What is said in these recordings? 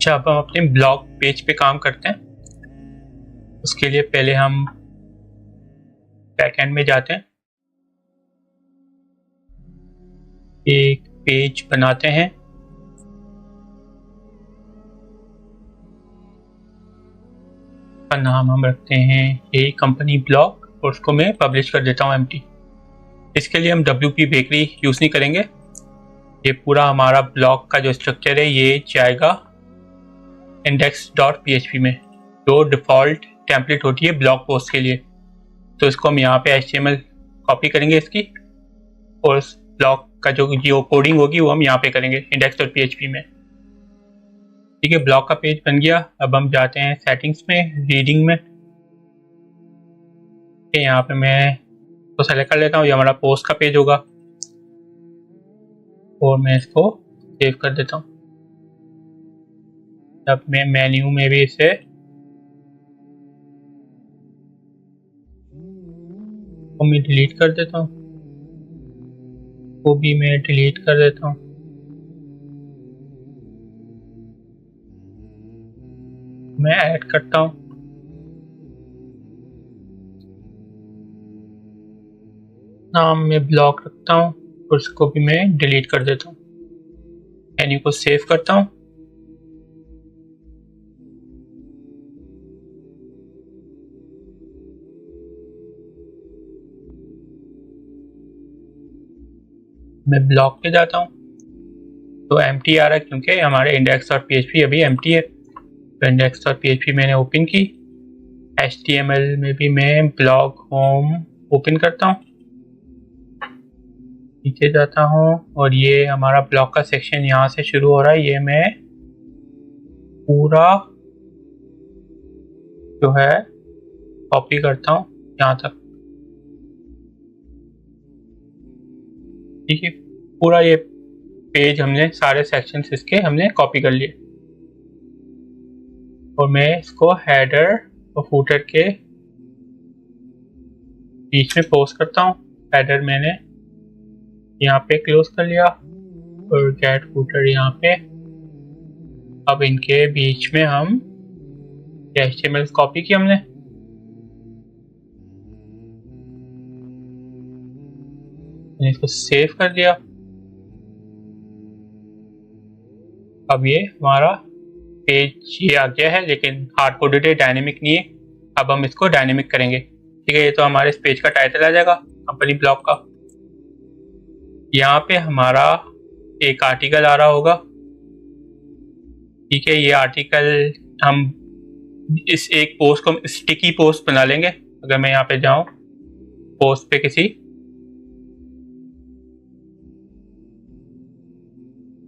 अच्छा, अब हम अपने ब्लॉग पेज पे काम करते हैं। उसके लिए पहले हम बैकएंड में जाते हैं, एक पेज बनाते हैं। का नाम हम रखते हैं ये कंपनी ब्लॉग और उसको मैं पब्लिश कर देता हूँ एम्प्टी। इसके लिए हम WP बेकरी यूज़ नहीं करेंगे। ये पूरा हमारा ब्लॉग का जो स्ट्रक्चर है ये जाएगा index.php में, जो डिफ़ॉल्ट टेम्पलेट होती है ब्लॉग पोस्ट के लिए। तो इसको हम यहाँ पे HTML कॉपी करेंगे इसकी, और उस ब्लॉग का जो कोडिंग होगी वो हम यहाँ पे करेंगे index.php में। ठीक है, ब्लॉग का पेज बन गया। अब हम जाते हैं सेटिंग्स में, रीडिंग में। यहाँ पे मैं तो सेलेक्ट कर लेता हूँ, ये हमारा पोस्ट का पेज होगा और मैं इसको सेव कर देता हूँ। अब मैं मेन्यू में भी इसे मैं डिलीट कर देता हूँ, वो भी मैं डिलीट कर देता हूँ। मैं ऐड करता हूँ, नाम में ब्लॉग रखता हूँ और उसको भी मैं डिलीट कर देता हूँ। मेन्यू को सेव करता हूँ। मैं ब्लॉग पे जाता हूँ तो एम्प्टी आ रहा है क्योंकि हमारे index.php अभी एम्प्टी है। तो index.php मैंने ओपन की। HTML में भी मैं ब्लॉग होम ओपन करता हूँ, नीचे जाता हूँ और ये हमारा ब्लॉग का सेक्शन यहाँ से शुरू हो रहा है। ये मैं पूरा जो है कॉपी करता हूँ यहाँ तक। ठीक है, पूरा ये पेज हमने सारे सेक्शंस इसके हमने कॉपी कर लिए और मैं इसको हेडर और फूटर के बीच में पोस्ट करता हूँ। हेडर मैंने यहाँ पे क्लोज कर लिया और गेट फूटर यहाँ पे। अब इनके बीच में हम HTML कॉपी की हमने, मैंने इसको सेव कर दिया। अब ये हमारा पेज ये आ गया है, लेकिन हार्ड कोडेड है, डायनेमिक नहीं है। अब हम इसको डायनेमिक करेंगे। ठीक है, ये तो हमारे इस पेज का टाइटल आ जाएगा कंपनी ब्लॉग का। यहाँ पे हमारा एक आर्टिकल आ रहा होगा। ठीक है, ये आर्टिकल हम इस एक पोस्ट को स्टिकी पोस्ट बना लेंगे। अगर मैं यहाँ पे जाऊँ पोस्ट पे किसी,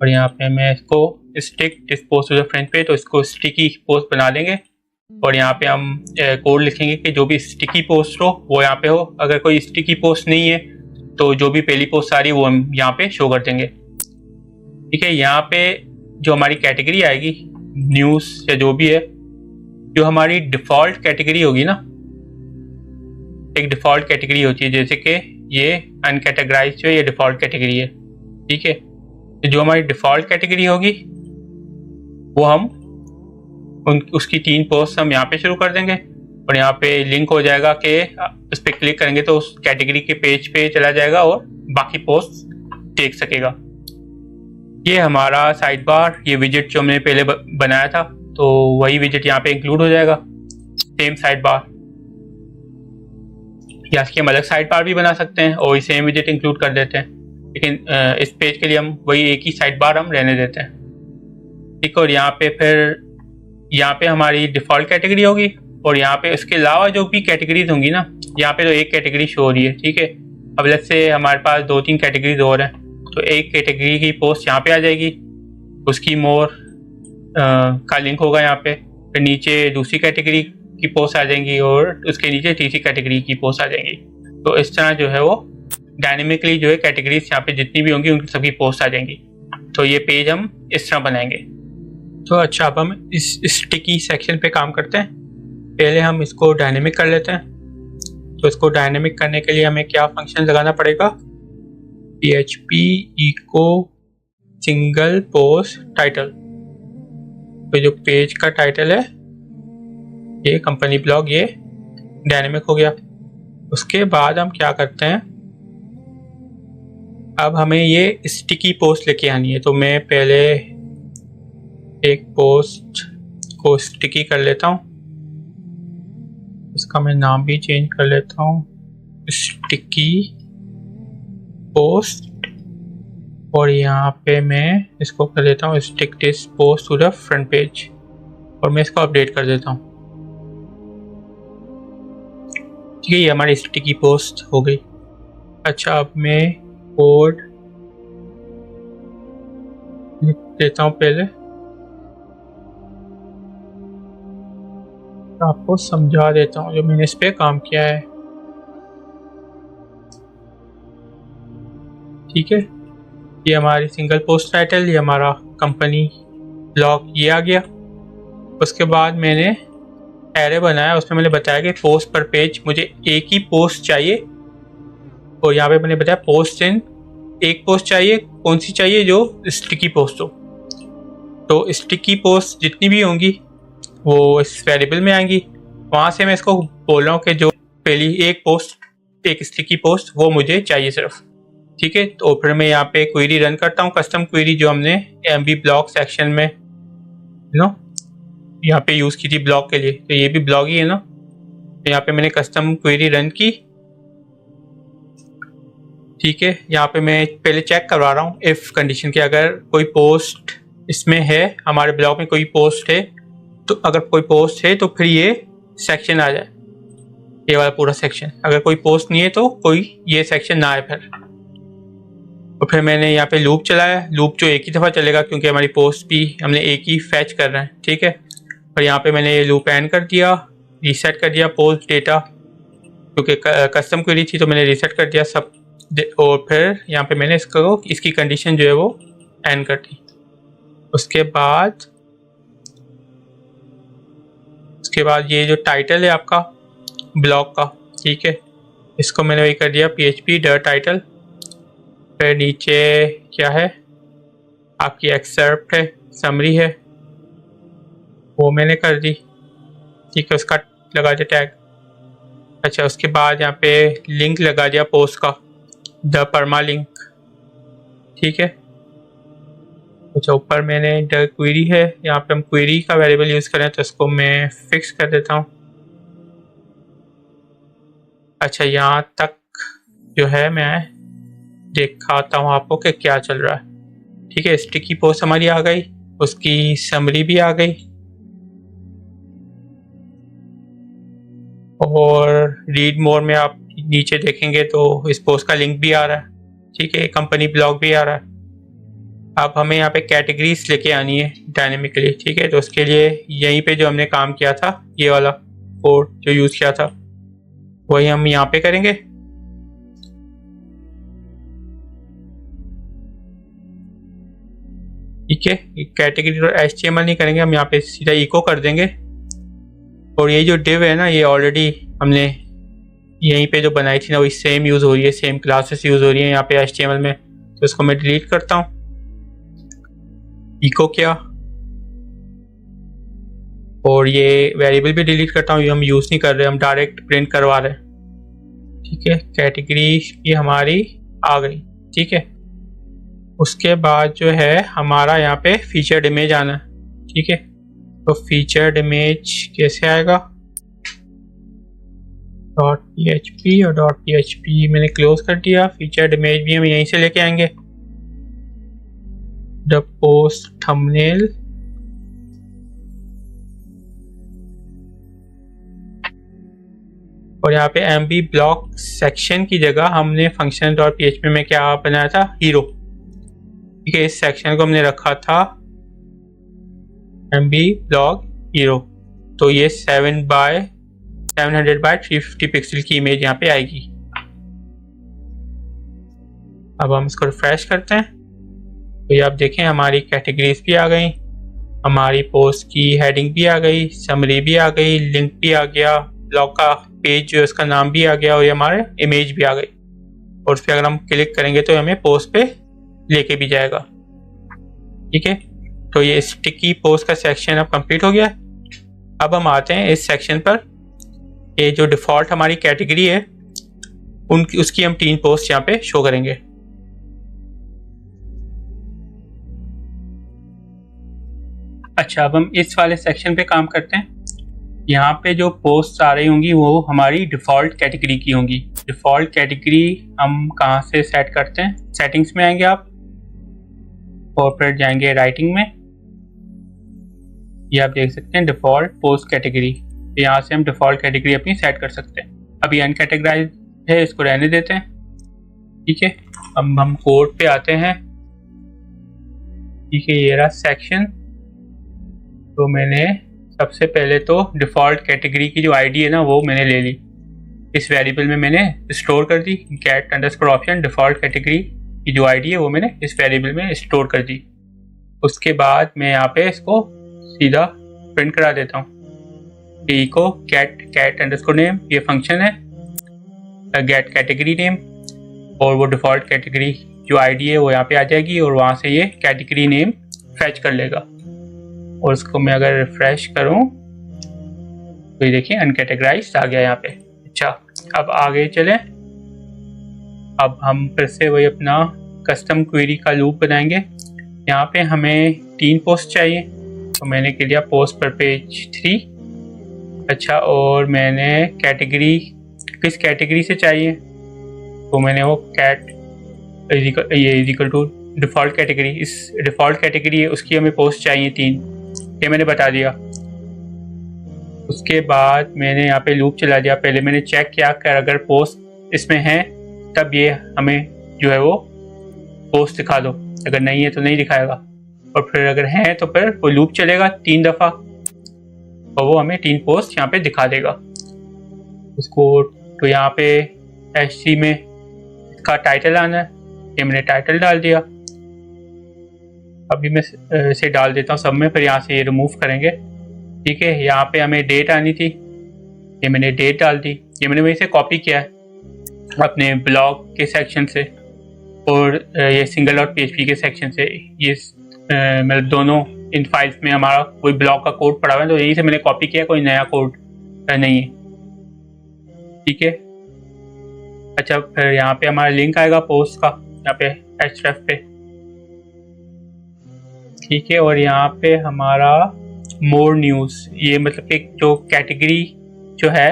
और यहाँ पे मैं इसको स्टिक इस पोस्ट टू द फ्रंट पे, तो इसको स्टिकी पोस्ट बना लेंगे। और यहाँ पे हम कोड लिखेंगे कि जो भी स्टिकी पोस्ट हो वो यहाँ पे हो। अगर कोई स्टिकी पोस्ट नहीं है तो जो भी पहली पोस्ट आ रही है वो हम यहाँ पे शो कर देंगे। ठीक है, यहाँ पे जो हमारी कैटेगरी आएगी न्यूज़ या जो भी है, जो हमारी डिफ़ॉल्ट कैटेगरी होगी ना, एक डिफ़ॉल्ट कैटेगरी होती है, जैसे कि ये अनकैटेगराइज जो है ये डिफ़ॉल्ट कैटेगरी है। ठीक है, तो जो हमारी डिफ़ॉल्ट कैटेगरी होगी वो हम उसकी 3 पोस्ट हम यहाँ पे शुरू कर देंगे और यहाँ पे लिंक हो जाएगा कि उस पर क्लिक करेंगे तो उस कैटेगरी के पेज पे चला जाएगा और बाकी पोस्ट देख सकेगा। ये हमारा साइड बार, ये विजेट जो हमने पहले बनाया था तो वही विजेट यहाँ पे इंक्लूड हो जाएगा, सेम साइड बार। या इसकी हम अलग साइड बार भी बना सकते हैं और सेम विजेट इंक्लूड कर देते हैं, लेकिन इस पेज के लिए हम वही एक ही साइड बार हम रहने देते हैं। ठीक, और यहाँ पे फिर यहाँ पे हमारी डिफ़ॉल्ट कैटेगरी होगी और यहाँ पे उसके अलावा जो भी कैटेगरीज होंगी ना, यहाँ पे तो एक कैटेगरी शो हो रही है। ठीक है, अब लेट्स से हमारे पास 2-3 कैटेगरीज और हैं, तो एक कैटेगरी की पोस्ट यहाँ पे आ जाएगी, उसकी मोर का लिंक होगा यहाँ पे, फिर नीचे दूसरी कैटेगरी की पोस्ट आ जाएंगी और उसके नीचे तीसरी कैटेगरी की पोस्ट आ जाएंगी। तो इस तरह जो है वो डायनेमिकली जो है कैटेगरीज यहाँ पे जितनी भी होंगी उनकी सभी पोस्ट आ जाएंगी। तो ये पेज हम इस तरह बनाएंगे। तो अच्छा, अब हम इस स्टिकी सेक्शन पे काम करते हैं। पहले हम इसको डायनेमिक कर लेते हैं। तो इसको डायनेमिक करने के लिए हमें क्या फंक्शन लगाना पड़ेगा, PHP echo single post title. तो जो पेज का टाइटल है ये कंपनी ब्लॉग, ये डायनेमिक हो गया। उसके बाद हम क्या करते हैं, अब हमें ये स्टिकी पोस्ट लेके आनी है। तो मैं पहले एक पोस्ट को स्टिकी कर लेता हूँ, इसका मैं नाम भी चेंज कर लेता हूँ, स्टिकी पोस्ट। और यहाँ पे मैं इसको कर देता हूँ stick this post to the front page, और मैं इसको अपडेट कर देता हूँ। ठीक है, ये हमारी स्टिकी पोस्ट हो गई। अच्छा, अब मैं कोड लिख देता हूँ पहले, आपको समझा देता हूँ जो मैंने इस पे काम किया है। ठीक है, ये हमारी सिंगल पोस्ट टाइटल, ये हमारा कंपनी ब्लॉग ये आ गया। उसके बाद मैंने एरे बनाया, उसमें मैंने बताया कि पोस्ट पर पेज मुझे एक ही पोस्ट चाहिए, और यहाँ पे मैंने बताया पोस्ट इन एक पोस्ट चाहिए। कौन सी चाहिए? जो स्टिकी पोस्ट हो। तो स्टिकी पोस्ट जितनी भी होंगी वो इस वेरिएबल में आएंगी। वहाँ से मैं इसको बोल रहा हूँ कि जो पहली एक पोस्ट, एक स्टिकी पोस्ट वो मुझे चाहिए सिर्फ। ठीक है, तो फिर मैं यहाँ पे क्वेरी रन करता हूँ, कस्टम क्वेरी जो हमने एमवी ब्लॉग सेक्शन में यहाँ पे यूज़ की थी ब्लॉग के लिए। तो ये भी ब्लॉग ही है ना। तो यहाँ पे मैंने कस्टम क्वेरी रन की। ठीक है, यहाँ पे मैं पहले चेक करवा रहा हूँ इफ़ कंडीशन के, अगर कोई पोस्ट इसमें है, हमारे ब्लॉग में कोई पोस्ट है, तो अगर कोई पोस्ट है तो फिर ये सेक्शन आ जाए, ये वाला पूरा सेक्शन। अगर कोई पोस्ट नहीं है तो कोई ये सेक्शन ना आए फिर। और फिर मैंने यहाँ पे लूप चलाया, लूप जो एक ही दफ़ा चलेगा क्योंकि हमारी पोस्ट भी हमने एक ही फैच कर रहे हैं। ठीक है, और यहाँ पे मैंने ये लूप एंड कर दिया, रीसेट कर दिया पोस्ट डेटा, क्योंकि कस्टम क्वेरी थी तो मैंने रीसेट कर दिया सब। और फिर यहाँ पे मैंने इसकी कंडीशन जो है वो एंड कर दी। उसके बाद ये जो टाइटल है आपका ब्लॉग का, ठीक है, इसको मैंने वही कर दिया PHP डर टाइटल। फिर नीचे क्या है, आपकी एक्सेप्ट है, समरी है, वो मैंने कर दी। ठीक है, उसका लगा दिया टैग। अच्छा, उसके बाद यहाँ पे लिंक लगा दिया पोस्ट का, द परमा लिंक। ठीक है, अच्छा, ऊपर मैंने द क्वेरी है, यहाँ पे हम क्वेरी का वेरिएबल यूज़ करें तो इसको मैं फिक्स कर देता हूँ। अच्छा, यहाँ तक जो है मैं दिखाता हूँ आपको कि क्या चल रहा है। ठीक है, स्टिकी पोस्ट हमारी आ गई, उसकी समरी भी आ गई, और रीड मोर में आप नीचे देखेंगे तो इस पोस्ट का लिंक भी आ रहा है। ठीक है, कंपनी ब्लॉग भी आ रहा है। अब हमें यहाँ पे कैटेगरीज लेके आनी है डायनेमिकली। ठीक है, तो उसके लिए यहीं पे जो हमने काम किया था, ये वाला कोड जो यूज़ किया था, वही हम यहाँ पे करेंगे। ठीक है, कैटेगरी और HTML नहीं करेंगे, हम यहाँ पे सीधा इको कर देंगे। और ये जो डिव है ना, ये ऑलरेडी हमने यहीं पे जो बनाई थी ना, वही सेम यूज़ हो रही है, सेम क्लासेस यूज़ हो रही है यहाँ पे HTML में। तो इसको मैं डिलीट करता हूँ। इको किया, और ये वेरिएबल भी डिलीट करता हूँ, ये हम यूज़ नहीं कर रहे, हम डायरेक्ट प्रिंट करवा रहे हैं। ठीक है, कैटेगरी भी हमारी आ गई। ठीक है, उसके बाद जो है हमारा यहाँ पे फीचर्ड इमेज आना है। ठीक है, तो फीचर्ड इमेज कैसे आएगा, .php और .php मैंने क्लोज कर दिया। फीचर्ड इमेज भी हम यहीं से लेके आएंगे। द पोस्ट थंबनेल, और यहाँ पे MV ब्लॉक सेक्शन की जगह हमने function.php में क्या बनाया था, हीरो। ठीक है, इस सेक्शन को हमने रखा था MV ब्लॉग हीरो। तो ये 700 बाय 350 पिक्सल की इमेज यहाँ पे आएगी। अब हम इसको रिफ्रेश करते हैं तो ये आप देखें हमारी कैटेगरीज भी आ गई, हमारी पोस्ट की हेडिंग भी आ गई, समरी भी आ गई, लिंक भी आ गया, ब्लॉग का पेज जो है उसका नाम भी आ गया, और ये हमारे इमेज भी आ गई। और उस पर अगर हम क्लिक करेंगे तो हमें पोस्ट पे लेके भी जाएगा। ठीक है, तो ये स्टिकी पोस्ट का सेक्शन अब कंप्लीट हो गया। अब हम आते हैं इस सेक्शन पर। ये जो डिफ़ॉल्ट हमारी कैटेगरी है उसकी हम 3 पोस्ट यहाँ पे शो करेंगे। अच्छा, अब हम इस वाले सेक्शन पे काम करते हैं। यहाँ पे जो पोस्ट आ रही होंगी वो हमारी डिफ़ॉल्ट कैटेगरी की होंगी। डिफ़ॉल्ट कैटेगरी हम कहाँ से सेट करते हैं? सेटिंग्स में आएंगे आप और फिर जाएंगे राइटिंग में। ये आप देख सकते हैं डिफ़ॉल्ट पोस्ट कैटेगरी। यहाँ से हम डिफ़ॉल्ट कैटेगरी अपनी सेट कर सकते हैं। अभी अनकैटेगराइज है, इसको रहने देते हैं। ठीक है, अब हम कोड पे आते हैं। ठीक है, ये रहा सेक्शन। तो मैंने सबसे पहले तो डिफ़ॉल्ट कैटेगरी की जो आईडी है ना वो मैंने ले ली, इस वेरिएबल में मैंने स्टोर कर दी। Get underscore option default category की जो आईडी है वो मैंने इस वेरिएबल में स्टोर कर दी। उसके बाद मैं यहाँ पे इसको सीधा प्रिंट करा देता हूँ। इको गेट अंडरस्कोर नेम, ये फंक्शन है गेट कैटेगरी नेम, और वो डिफ़ॉल्ट कैटेगरी जो आईडी है वो यहाँ पे आ जाएगी और वहाँ से ये कैटेगरी नेम फैच कर लेगा। और उसको मैं अगर रिफ्रेश करूं तो ये देखिए अनकैटेगराइज्ड आ गया यहाँ पे। अच्छा, अब आगे चलें। अब हम फिर से वही अपना कस्टम क्वेरी का लूप बनाएंगे। यहाँ पे हमें 3 पोस्ट चाहिए, तो मैंने के लिया पोस्ट पर पेज 3। अच्छा, और मैंने कैटेगरी किस कैटेगरी से चाहिए, तो मैंने वो इजिकल टू डिफ़ॉल्ट कैटेगरी, इस डिफ़ॉल्ट कैटेगरी है उसकी हमें पोस्ट चाहिए 3, ये मैंने बता दिया। उसके बाद मैंने यहाँ पे लूप चला दिया। पहले मैंने चेक किया कि अगर पोस्ट इसमें है तब ये हमें जो है वो पोस्ट दिखा दो, अगर नहीं है तो नहीं दिखाएगा। और फिर अगर है तो फिर वो लूप चलेगा 3 दफ़ा और वो हमें 3 पोस्ट यहाँ पे दिखा देगा उसको। तो यहाँ पे HC में इसका टाइटल आना है, ये मैंने टाइटल डाल दिया। अभी मैं इसे डाल देता हूँ सब में, फिर यहाँ से ये रिमूव करेंगे। ठीक है, यहाँ पे हमें डेट आनी थी, ये मैंने डेट डाल दी। ये मैंने वहीं से कॉपी किया है अपने ब्लॉग के सेक्शन से और ये single.php के सेक्शन से। ये मतलब दोनों इन फाइल्स में हमारा कोई ब्लॉग का कोड पड़ा हुआ है, तो यहीं से मैंने कॉपी किया, कोई नया कोड नहीं है। ठीक है, अच्छा, फिर यहाँ पे हमारा लिंक आएगा पोस्ट का, यहाँ पे href पे। ठीक है, और यहाँ पे हमारा मोर न्यूज़, ये मतलब कि जो कैटेगरी जो है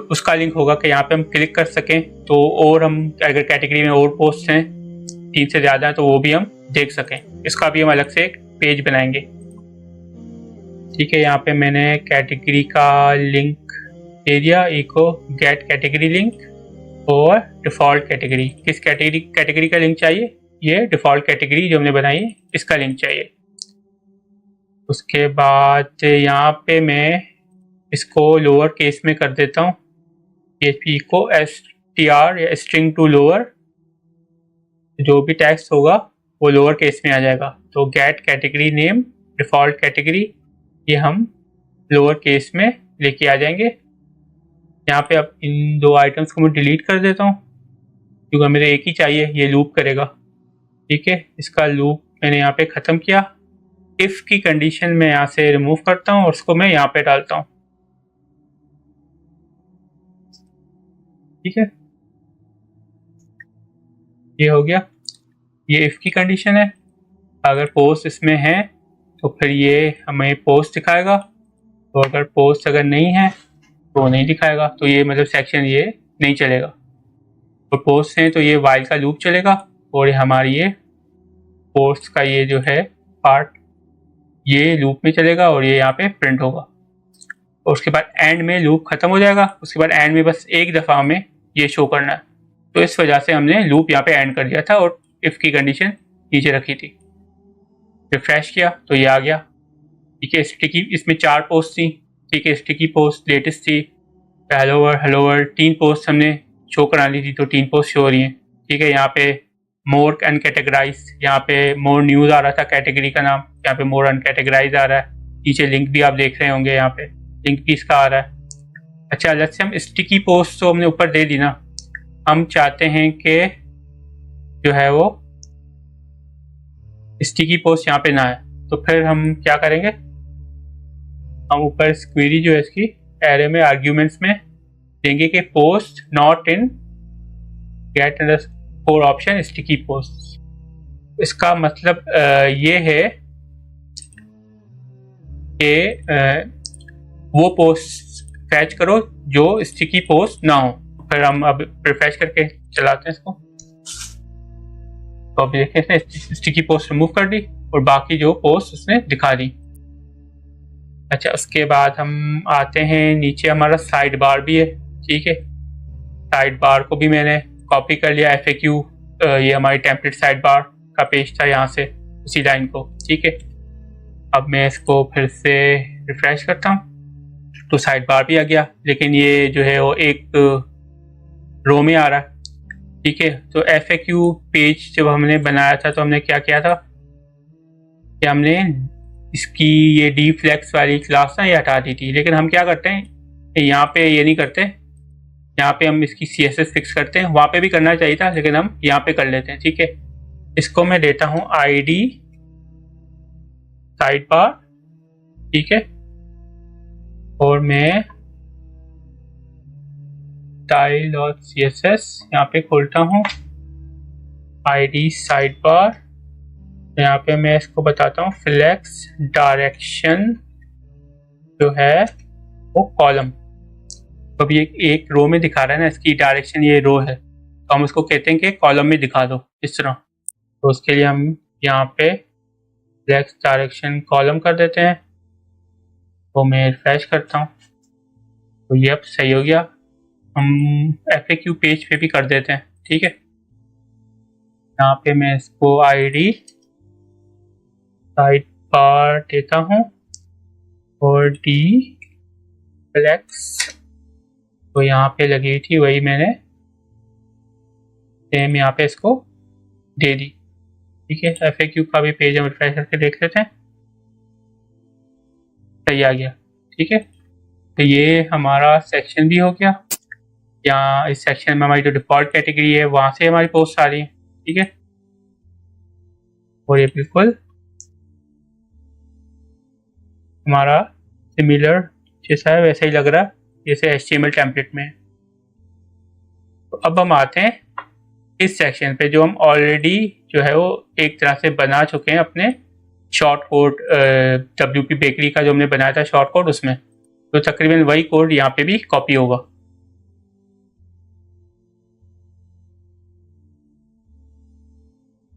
उसका लिंक होगा कि यहाँ पे हम क्लिक कर सकें, तो और हम अगर कैटेगरी में और पोस्ट हैं 3 से ज़्यादा हैं तो वो भी हम देख सकें। इसका भी हम अलग से एक पेज बनाएंगे। ठीक है, यहाँ पे मैंने कैटेगरी का लिंक दे दिया, इको गेट कैटेगरी लिंक और डिफ़ॉल्ट कैटेगरी। किस कैटेगरी का लिंक चाहिए? ये डिफ़ॉल्ट कैटेगरी जो हमने बनाई है इसका लिंक चाहिए। उसके बाद यहाँ पे मैं इसको लोअर केस में कर देता हूँ। PHP को str या स्ट्रिंग टू लोअर, जो भी टेक्स्ट होगा वो लोअर केस में आ जाएगा। तो get category name default category, ये हम लोअर केस में लेके आ जाएंगे। यहाँ पे अब इन 2 आइटम्स को मैं डिलीट कर देता हूँ क्योंकि मेरे एक ही चाहिए, ये लूप करेगा। ठीक है, इसका लूप मैंने यहाँ पे ख़त्म किया। इफ़ की कंडीशन मैं यहाँ से रिमूव करता हूँ और उसको मैं यहाँ पे डालता हूँ। ठीक है, ये हो गया, ये इफ़ की कंडीशन है। अगर पोस्ट इसमें है तो फिर ये हमें पोस्ट दिखाएगा, तो अगर पोस्ट अगर नहीं है तो नहीं दिखाएगा। तो ये मतलब सेक्शन ये नहीं चलेगा। तो पोस्ट हैं तो ये वाइल का लूप चलेगा और हमारी ये पोस्ट का ये जो है पार्ट ये लूप में चलेगा और ये यहाँ पे प्रिंट होगा। और उसके बाद एंड में लूप ख़त्म हो जाएगा। उसके बाद एंड में बस एक दफ़ा हमें ये शो करना है। तो इस वजह से हमने लूप यहाँ पे एंड कर दिया था और इफ़ की कंडीशन नीचे रखी थी। रिफ्रेश किया तो ये आ गया। ठीक है, स्टिकी, इसमें 4 पोस्ट थी। ठीक है, स्टिकी पोस्ट लेटेस्ट थी, हेलो वर्ल्ड 3 पोस्ट हमने शो करा ली थी, तो 3 पोस्ट शो हो रही हैं। ठीक है, यहाँ पे मोर अनकैटेगराइज, यहाँ पे मोर न्यूज़ आ रहा था कैटेगरी का नाम, यहाँ पे मोर अनकैटेगराइज आ रहा है। नीचे लिंक भी आप देख रहे होंगे, यहाँ पे लिंक भी इसका आ रहा है। अच्छा, अलग से हम स्टिकी पोस्ट तो हमने ऊपर दे दी ना, हम चाहते हैं कि जो है वो स्टिकी पोस्ट यहाँ पे ना है, तो फिर हम क्या करेंगे, हम ऊपर इस क्वेरी जो है इसकी एरे में आर्ग्यूमेंट्स में देंगे कि post not in get underscore option sticky post. इसका मतलब ये है कि वो पोस्ट फैच करो जो स्टिकी पोस्ट ना हो। फिर हम अब रिफ्रेश करके चलाते हैं इसको, तो अब देखिए इसने स्टिकी पोस्ट रिमूव कर दी और बाकी जो पोस्ट उसने दिखा दी। अच्छा, उसके बाद हम आते हैं नीचे, हमारा साइड बार भी है, ठीक है। साइड बार को भी मैंने कॉपी कर लिया, FAQ ये हमारी टेम्पलेट साइड बार का पेज था यहाँ से उसी लाइन को, ठीक है। अब मैं इसको फिर से रिफ्रेश करता हूँ तो साइड बार भी आ गया, लेकिन ये जो है वो एक रो में आ रहा है, ठीक है। तो FAQ पेज जब हमने बनाया था तो हमने क्या किया था कि हमने इसकी ये dflex वाली क्लास ना ये हटा दी थी, लेकिन हम क्या करते हैं यहाँ पे ये नहीं करते, यहाँ पे हम इसकी CSS फिक्स करते हैं। वहाँ पे भी करना चाहिए था लेकिन हम यहाँ पे कर लेते हैं, ठीक है। इसको मैं देता हूँ ID साइड बार, ठीक है, और मैं स्टाइल और CSS यहाँ पे खोलता हूँ, ID साइड बार, यहाँ पे मैं इसको बताता हूँ फ्लेक्स डायरेक्शन जो है वो कॉलम। तो अभी एक रो में दिखा रहा है ना, इसकी डायरेक्शन ये रो है, तो हम उसको कहते हैं कि कॉलम में दिखा दो इस तरह। तो उसके लिए हम यहाँ पे फ्लेक्स डायरेक्शन कॉलम कर देते हैं, तो मैं रिफ्रेश करता हूँ तो ये अब सही हो गया। हम FAQ पेज पे भी कर देते हैं, ठीक है। यहाँ पे मैं इसको ID साइड बार देता हूँ और dflex तो यहाँ पे लगी थी वही मैंने सेम यहाँ पे इसको दे दी, ठीक है। FAQ का भी पेज हम रिफ्रेश करके देख लेते हैं, सही आ गया, ठीक है। तो ये हमारा सेक्शन भी हो गया। यहाँ इस सेक्शन में हमारी जो डिफ़ॉल्ट कैटेगरी है वहाँ से हमारी पोस्ट आ रही है, ठीक है। और ये बिल्कुल हमारा सिमिलर जैसा है वैसा ही लग रहा है जैसे HTML टेम्पलेट में। तो अब हम आते हैं इस सेक्शन पे जो हम ऑलरेडी जो है वो एक तरह से बना चुके हैं अपने शॉर्ट कोड WP बेकरी का जो हमने बनाया था शॉर्ट कोड, उसमें तो तकरीबन वही कोड यहाँ पे भी कॉपी होगा।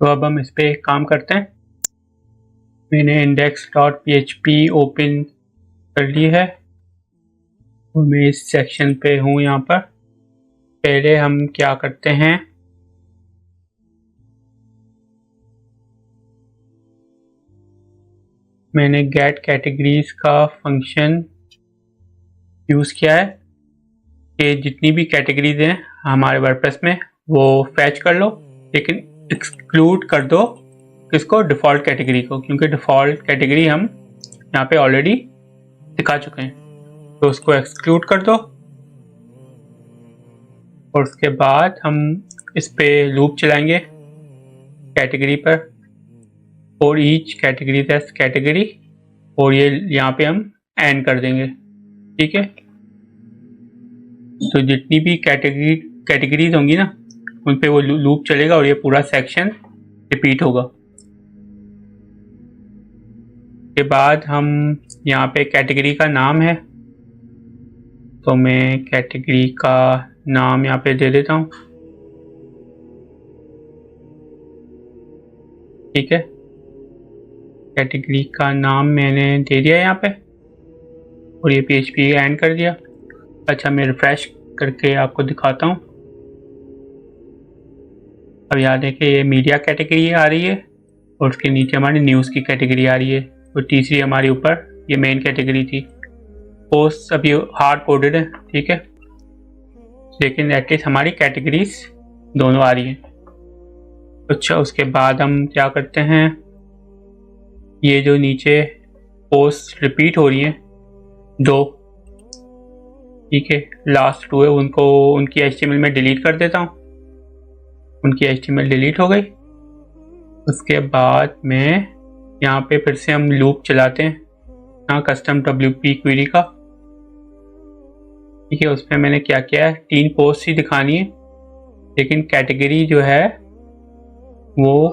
तो अब हम इस पे काम करते हैं। मैंने index.php ओपन कर ली है तो मैं इस सेक्शन पे हूँ। यहाँ पर पहले हम क्या करते हैं, मैंने गेट कैटेगरीज का फंक्शन यूज़ किया है कि जितनी भी कैटेगरीज हैं हमारे वर्डप्रेस में वो फैच कर लो, लेकिन एक्सक्लूड कर दो किसको, डिफ़ॉल्ट कैटेगरी को, क्योंकि डिफ़ॉल्ट कैटेगरी हम यहाँ पे ऑलरेडी दिखा चुके हैं। तो उसको एक्सक्लूड कर दो और उसके बाद हम इस पे लूप चलाएंगे कैटेगरी पर, और ईच कैटेगरी दैट्स कैटेगरी, और ये यहाँ पे हम एंड कर देंगे, ठीक है। तो जितनी भी कैटेगरीज होंगी ना उन पे वो लूप चलेगा और ये पूरा सेक्शन रिपीट होगा। के बाद हम यहाँ पे कैटेगरी का नाम है तो मैं कैटेगरी का नाम यहाँ पे दे देता हूँ, ठीक है। कैटेगरी का नाम मैंने दे दिया यहाँ पे और ये PHP एंड कर दिया। अच्छा, मैं रिफ्रेश करके आपको दिखाता हूँ। अब यहाँ देखिए ये मीडिया कैटेगरी आ रही है और उसके नीचे हमारी न्यूज़ की कैटेगरी आ रही है, और तीसरी हमारी ऊपर ये मेन कैटेगरी थी। पोस्ट अभी हार्ड कोडेड है, ठीक है, लेकिन एटलीस्ट हमारी कैटेगरीज दोनों आ रही हैं। अच्छा, उसके बाद हम क्या करते हैं, ये जो नीचे पोस्ट रिपीट हो रही हैं दो, ठीक है, लास्ट 2 है, उनको उनकी HTML में डिलीट कर देता हूँ। उनकी HTML डिलीट हो गई। उसके बाद में यहाँ पे फिर से हम लूप चलाते हैं यहाँ कस्टम WP क्वेरी का। ठीक है, उस पर मैंने क्या किया है, 3 पोस्ट ही दिखानी है, लेकिन कैटेगरी जो है वो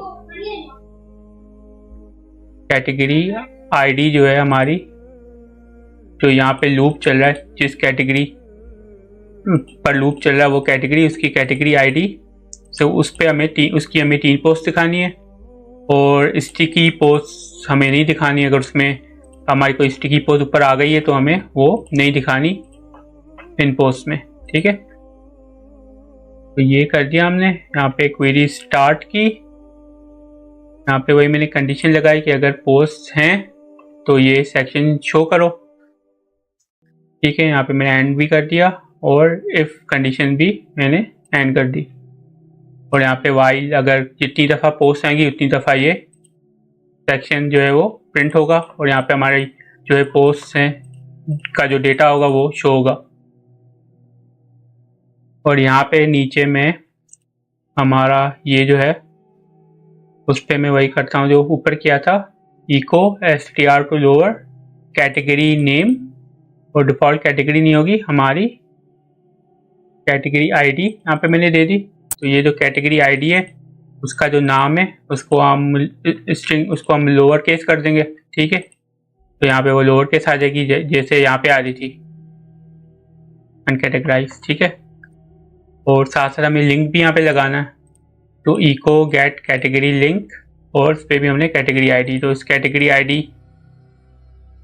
कैटेगरी आईडी जो है हमारी, जो यहाँ पे लूप चल रहा है, जिस कैटेगरी पर लूप चल रहा है वो कैटेगरी, उसकी कैटेगरी आईडी, सो उस पे उसकी हमें 3 पोस्ट दिखानी है। और स्टिकी पोस्ट हमें नहीं दिखानी, अगर उसमें हमारी कोई स्टिकी पोस्ट ऊपर आ गई है तो हमें वो नहीं दिखानी इन पोस्ट में। ठीक है, तो ये कर दिया हमने। यहाँ पे क्वेरी स्टार्ट की, यहाँ पे वही मैंने कंडीशन लगाई कि अगर पोस्ट हैं तो ये सेक्शन शो करो। ठीक है, यहाँ पे मैंने एंड भी कर दिया और इफ कंडीशन भी मैंने एंड कर दी। और यहाँ पे वाइल अगर जितनी दफ़ा पोस्ट आएंगी उतनी दफ़ा ये सेक्शन जो है वो प्रिंट होगा, और यहाँ पे हमारी जो है पोस्ट हैं का जो डेटा होगा वो शो होगा। और यहाँ पे नीचे में हमारा ये जो है उस पर मैं वही करता हूँ जो ऊपर किया था, echo str to lower category name, और डिफ़ॉल्ट कैटेगरी नहीं होगी हमारी कैटेगरी आईडी यहाँ पे मैंने दे दी। तो ये जो कैटेगरी आईडी है उसका जो नाम है उसको हम लोअर केस कर देंगे। ठीक है, तो यहाँ पे वो लोअर केस आ जाएगी जैसे यहाँ पे आ रही थी अनकैटेगराइज। ठीक है, और साथ साथ हमें लिंक भी यहाँ पे लगाना है, तो इको गेट कैटेगरी लिंक, और उस पर भी हमने कैटेगरी आईडी, तो इस कैटेगरी आईडी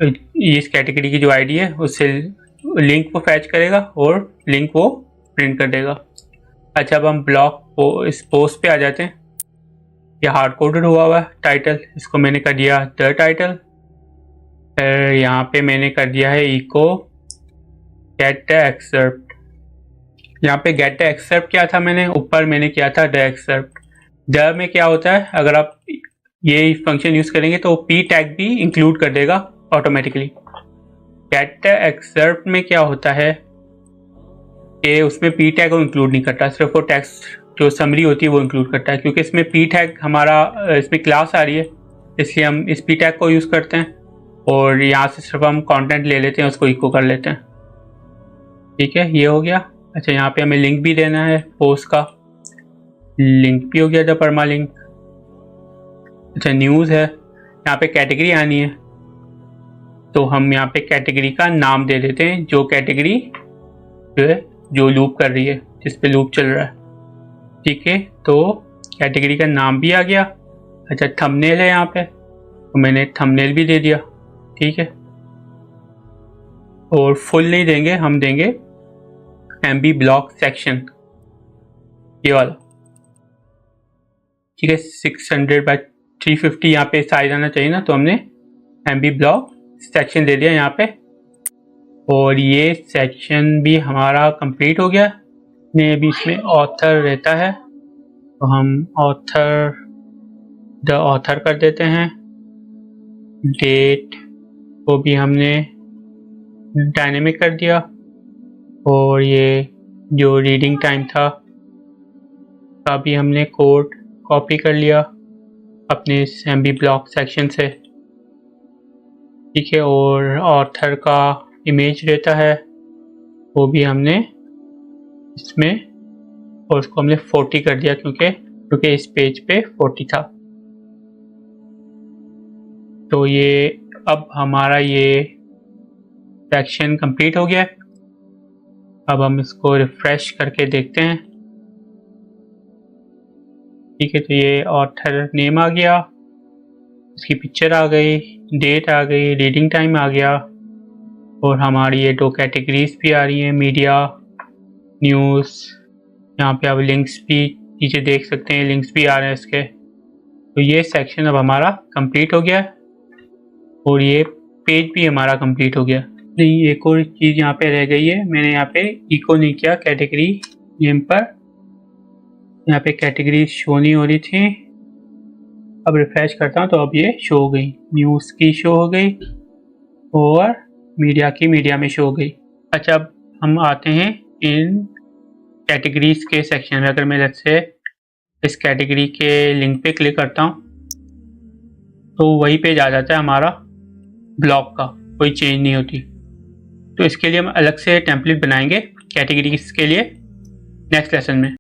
इस कैटेगरी की जो आईडी है उससे लिंक को फैच करेगा और लिंक वो प्रिंट कर देगा। अच्छा, अब हम इस पोस्ट पे आ जाते हैं। ये हार्ड कोडेड हुआ है टाइटल, इसको मैंने कर दिया द टाइटल। फिर यहाँ पे मैंने कर दिया है इको गेट द एक्सेप्ट। यहाँ पे गेट द एक्सेप्ट क्या था, मैंने ऊपर मैंने किया था द एक्सेप्ट। द में क्या होता है, अगर आप ये फंक्शन यूज करेंगे तो पी टैग भी इंक्लूड कर देगा ऑटोमेटिकली। गेट द एक्सेप्ट में क्या होता है कि उसमें पी टैग को इंक्लूड नहीं करता, सिर्फ वो टेक्स्ट जो समरी होती है वो इंक्लूड करता है। क्योंकि इसमें पी टैग हमारा इसमें क्लास आ रही है, इसलिए हम इस पी टैग को यूज़ करते हैं, और यहाँ से सिर्फ हम कंटेंट ले लेते हैं, उसको इको कर लेते हैं। ठीक है, ये हो गया। अच्छा, यहाँ पे हमें लिंक भी देना है, पोस्ट का लिंक भी हो गया था, परमा लिंक। अच्छा, न्यूज़ है, यहाँ पे कैटेगरी आनी है, तो हम यहाँ पे कैटेगरी का नाम दे देते हैं, जो कैटेगरी जो है जो लूप कर रही है, जिस पे लूप चल रहा है। ठीक है, तो कैटेगरी का नाम भी आ गया। अच्छा, थंबनेल है यहाँ पे, तो मैंने थंबनेल भी दे दिया। ठीक है, और फुल नहीं देंगे, हम देंगे MB ब्लॉक सेक्शन, ये वाला। ठीक है, 600/350 यहाँ पे साइज आना चाहिए ना, तो हमने MB ब्लॉक सेक्शन दे दिया यहाँ पे। और ये सेक्शन भी हमारा कंप्लीट हो गया। ने अभी इसमें ऑथर रहता है, तो हम द ऑथर कर देते हैं। डेट को भी हमने डायनेमिक कर दिया, और ये जो रीडिंग टाइम था का भी हमने कोड कॉपी कर लिया अपने MB ब्लॉक सेक्शन से। ठीक है, और ऑथर का इमेज रहता है वो भी हमने इसमें, और उसको हमने 40 कर दिया क्योंकि इस पेज पे 40 था। तो ये अब हमारा ये सेक्शन कंप्लीट हो गया। अब हम इसको रिफ्रेश करके देखते हैं। ठीक है, तो ये ऑथर नेम आ गया, इसकी पिक्चर आ गई, डेट आ गई, रीडिंग टाइम आ गया, और हमारी ये 2 कैटेगरीज भी आ रही हैं, मीडिया, न्यूज़। यहाँ पे आप लिंक्स भी नीचे देख सकते हैं, लिंक्स भी आ रहे हैं इसके। तो ये सेक्शन अब हमारा कंप्लीट हो गया, और ये पेज भी हमारा कंप्लीट हो गया। नहीं, एक और चीज़ यहाँ पे रह गई है, मैंने यहाँ पे इको नहीं किया कैटेगरी नेम पर। यहाँ पे कैटेगरी शो नहीं हो रही थी, अब रिफ्रेश करता हूँ तो अब ये शो हो गई। न्यूज़ की शो हो गई और मीडिया की मीडिया में शो हो गई। अच्छा, अब हम आते हैं इन कैटेगरीज के सेक्शन में। अगर मैं लेट्स से इस कैटेगरी के लिंक पे क्लिक करता हूँ तो वही पेज आ जाता है हमारा ब्लॉग का, कोई चेंज नहीं होती। तो इसके लिए हम अलग से टेम्पलेट बनाएंगे कैटेगरीज के लिए नेक्स्ट लेसन में।